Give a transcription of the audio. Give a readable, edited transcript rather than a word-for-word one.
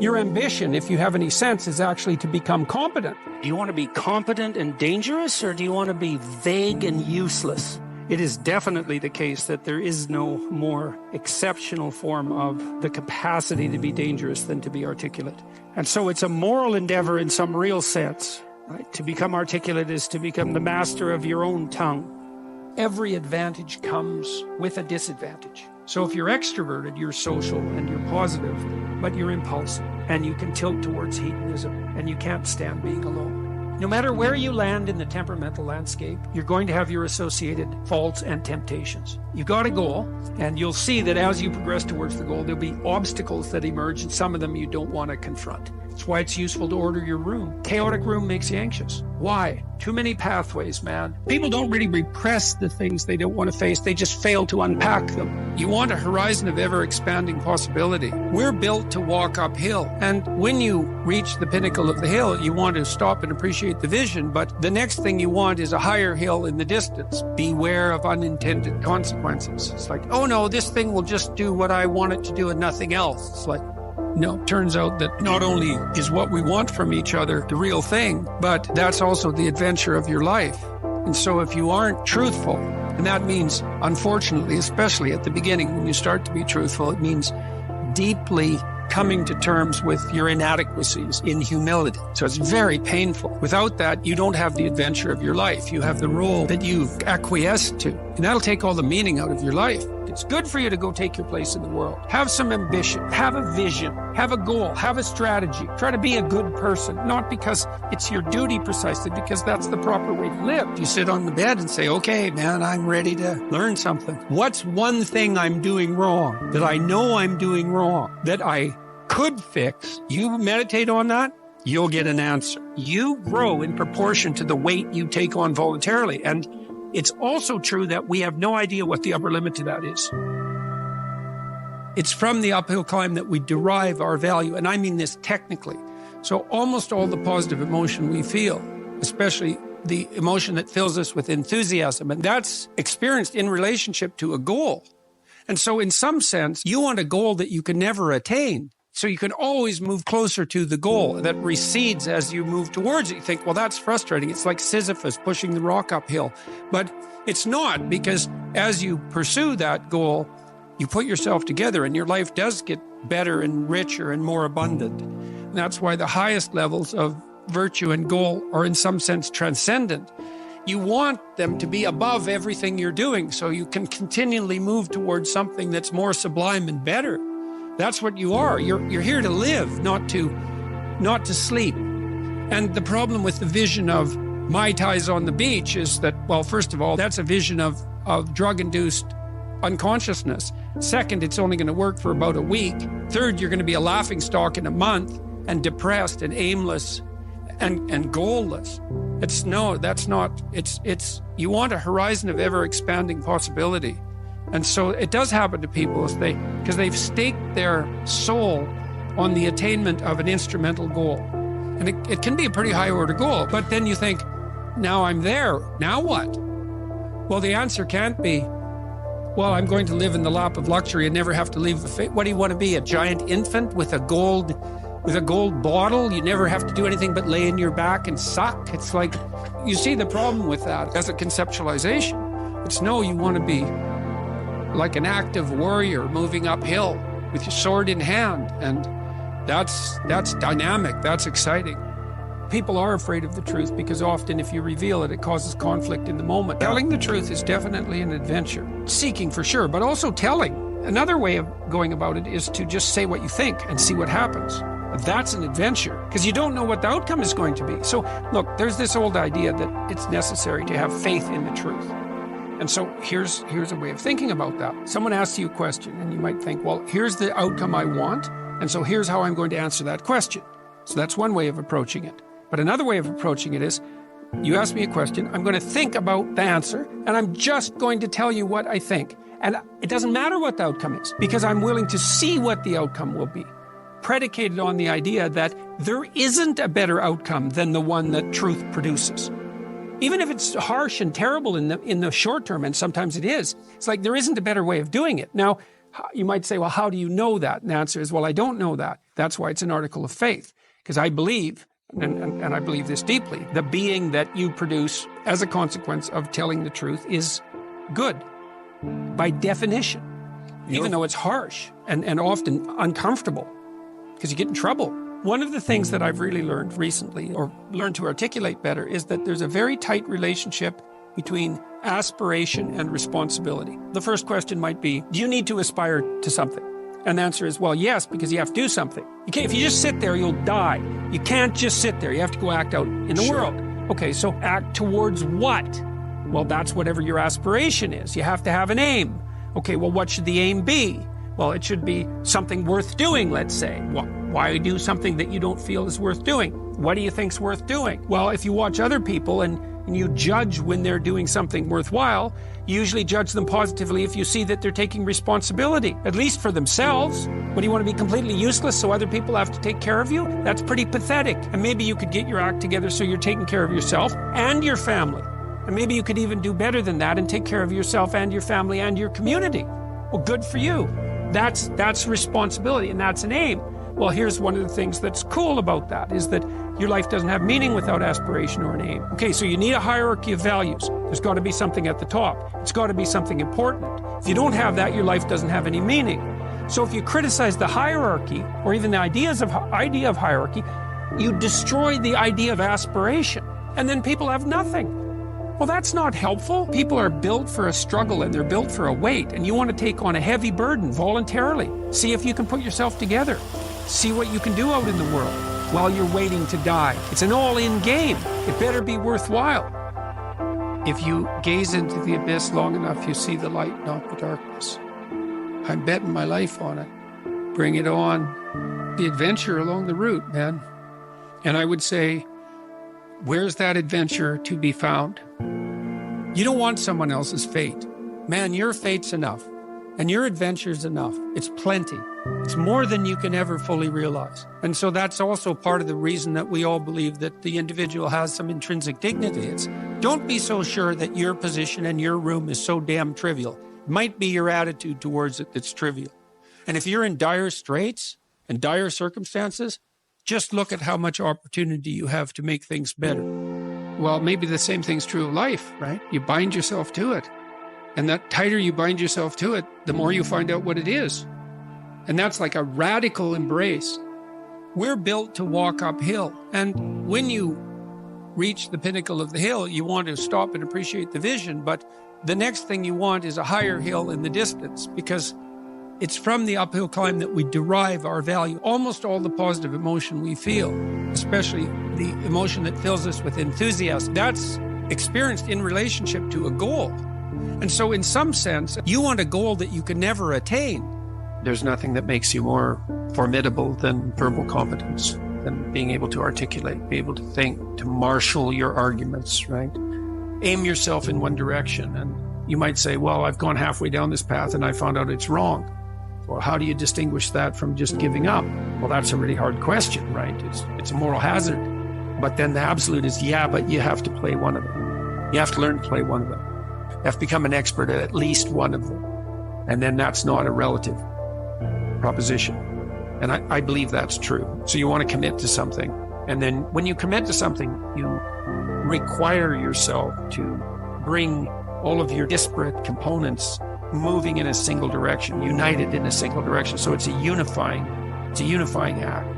Your ambition, if you have any sense, is actually to become competent. Do you want to be competent and dangerous, or do you want to be vague and useless? It is definitely the case that there is no more exceptional form of the capacity to be dangerous than to be articulate. And so it's a moral endeavor in some real sense. Right? To become articulate is to become the master of your own tongue. Every advantage comes with a disadvantage. So if you're extroverted, you're social and you're positive, but you're impulsive and you can tilt towards hedonism and you can't stand being alone. No matter where you land in the temperamental landscape, you're going to have your associated faults and temptations. You've got a goal, and you'll see that as you progress towards the goal, there'll be obstacles that emerge, and some of them you don't want to confront. That's why it's useful to order your room. Chaotic room makes you anxious. Why? Too many pathways, man. People don't really repress the things they don't want to face. They just fail to unpack them. You want a horizon of ever-expanding possibility. We're built to walk uphill. And when you reach the pinnacle of the hill, you want to stop and appreciate the vision. But the next thing you want is a higher hill in the distance. Beware of unintended consequences. It's like, oh no, this thing will just do what I want it to do and nothing else. It's like, no, turns out that not only is what we want from each other the real thing, but that's also the adventure of your life. And so if you aren't truthful, and that means, unfortunately, especially at the beginning, when you start to be truthful, it means deeply coming to terms with your inadequacies in humility. So it's very painful. Without that, you don't have the adventure of your life. You have the role that you've acquiesced to. And that'll take all the meaning out of your life. It's good for you to go take your place in the world. Have some ambition, have a vision, have a goal, have a strategy. Try to be a good person, not because it's your duty precisely, because that's the proper way to live. You sit on the bed and say, okay, man, I'm ready to learn something. What's one thing I'm doing wrong that I know I'm doing wrong that I could fix? You meditate on that, you'll get an answer. You grow in proportion to the weight you take on voluntarily. And it's also true that we have no idea what the upper limit to that is. It's from the uphill climb that we derive our value, and I mean this technically. So almost all the positive emotion we feel, especially the emotion that fills us with enthusiasm, and that's experienced in relationship to a goal. And so in some sense, you want a goal that you can never attain. So you can always move closer to the goal that recedes as you move towards it. You think, well, that's frustrating. It's like Sisyphus pushing the rock uphill. But it's not, because as you pursue that goal, you put yourself together and your life does get better and richer and more abundant. And that's why the highest levels of virtue and goal are in some sense transcendent. You want them to be above everything you're doing so you can continually move towards something that's more sublime and better. That's what you are. You're here to live, not to sleep. And the problem with the vision of Mai Tais on the beach is that, well, first of all, that's a vision of drug-induced unconsciousness. Second, it's only going to work for about a week. Third, you're going to be a laughingstock in a month and depressed and aimless and goalless. You want a horizon of ever-expanding possibility. And so it does happen to people because they've staked their soul on the attainment of an instrumental goal. And it can be a pretty high order goal, but then you think, now I'm there, now what? Well, the answer can't be, well, I'm going to live in the lap of luxury and never have to leave the face. What do you want to be, a giant infant with a gold bottle? You never have to do anything but lay in your back and suck. It's like, you see the problem with that as a conceptualization. It's no, you want to be like an active warrior moving uphill with your sword in hand. And that's dynamic, that's exciting. People are afraid of the truth because often if you reveal it, it causes conflict in the moment. Telling the truth is definitely an adventure. Seeking for sure, but also telling. Another way of going about it is to just say what you think and see what happens. That's an adventure because you don't know what the outcome is going to be. So look, there's this old idea that it's necessary to have faith in the truth. And so here's a way of thinking about that. Someone asks you a question and you might think, well, here's the outcome I want. And so here's how I'm going to answer that question. So that's one way of approaching it. But another way of approaching it is, you ask me a question, I'm going to think about the answer, and I'm just going to tell you what I think. And it doesn't matter what the outcome is, because I'm willing to see what the outcome will be, predicated on the idea that there isn't a better outcome than the one that truth produces. Even if it's harsh and terrible in the short term, and sometimes it is, it's like there isn't a better way of doing it. Now, You might say, well, how do you know that? And the answer is, well, I don't know that. That's why it's an article of faith, because I believe, and I believe this deeply, the being that you produce as a consequence of telling the truth is good by definition, even though it's harsh and often uncomfortable because you get in trouble. One of the things that I've really learned recently, or learned to articulate better, is that there's a very tight relationship between aspiration and responsibility. The first question might be, do you need to aspire to something? And the answer is, well, yes, because you have to do something. If you just sit there, you'll die. You can't just sit there. You have to go act out in the world. Okay, so act towards what? Well, that's whatever your aspiration is. You have to have an aim. Okay, well, what should the aim be? Well, it should be something worth doing, let's say. Why do something that you don't feel is worth doing? What do you think's worth doing? Well, if you watch other people and you judge when they're doing something worthwhile, you usually judge them positively if you see that they're taking responsibility, at least for themselves. What, do you want to be completely useless so other people have to take care of you? That's pretty pathetic. And maybe you could get your act together so you're taking care of yourself and your family. And maybe you could even do better than that and take care of yourself and your family and your community. Well, good for you. That's responsibility, and that's an aim. Well, here's one of the things that's cool about that, is that your life doesn't have meaning without aspiration or an aim. Okay, so you need a hierarchy of values. There's got to be something at the top. It's got to be something important. If you don't have that, your life doesn't have any meaning. So if you criticize the hierarchy, or even the idea of hierarchy, you destroy the idea of aspiration, and then people have nothing. Well, that's not helpful. People are built for a struggle, and they're built for a weight, and you want to take on a heavy burden voluntarily. See if you can put yourself together. See what you can do out in the world while you're waiting to die. It's an all-in game. It better be worthwhile. If you gaze into the abyss long enough, you see the light, not the darkness. I'm betting my life on it. Bring it on. The adventure along the route, man. And I would say, where's that adventure to be found? You don't want someone else's fate. Man, your fate's enough. And your adventure's enough. It's plenty. It's more than you can ever fully realize. And so that's also part of the reason that we all believe that the individual has some intrinsic dignity. It's, don't be so sure that your position and your room is so damn trivial. It might be your attitude towards it that's trivial. And if you're in dire straits and dire circumstances, just look at how much opportunity you have to make things better. Well, maybe the same thing's true of life, right? You bind yourself to it. And the tighter you bind yourself to it, the more you find out what it is. And that's like a radical embrace. We're built to walk uphill. And when you reach the pinnacle of the hill, you want to stop and appreciate the vision. But the next thing you want is a higher hill in the distance, because it's from the uphill climb that we derive our value. Almost all the positive emotion we feel, especially the emotion that fills us with enthusiasm, that's experienced in relationship to a goal. And so in some sense, you want a goal that you can never attain. There's nothing that makes you more formidable than verbal competence, than being able to articulate, be able to think, to marshal your arguments, right? Aim yourself in one direction. And you might say, well, I've gone halfway down this path and I found out it's wrong. Well, how do you distinguish that from just giving up? Well, that's a really hard question, right? It's a moral hazard. But then the absolute is, yeah, but you have to play one of them. You have to learn to play one of them. You have to become an expert at least one of them. And then that's not a relative proposition. And I believe that's true. So you want to commit to something. And then when you commit to something, you require yourself to bring all of your disparate components moving in a single direction, united in a single direction. So it's a unifying act.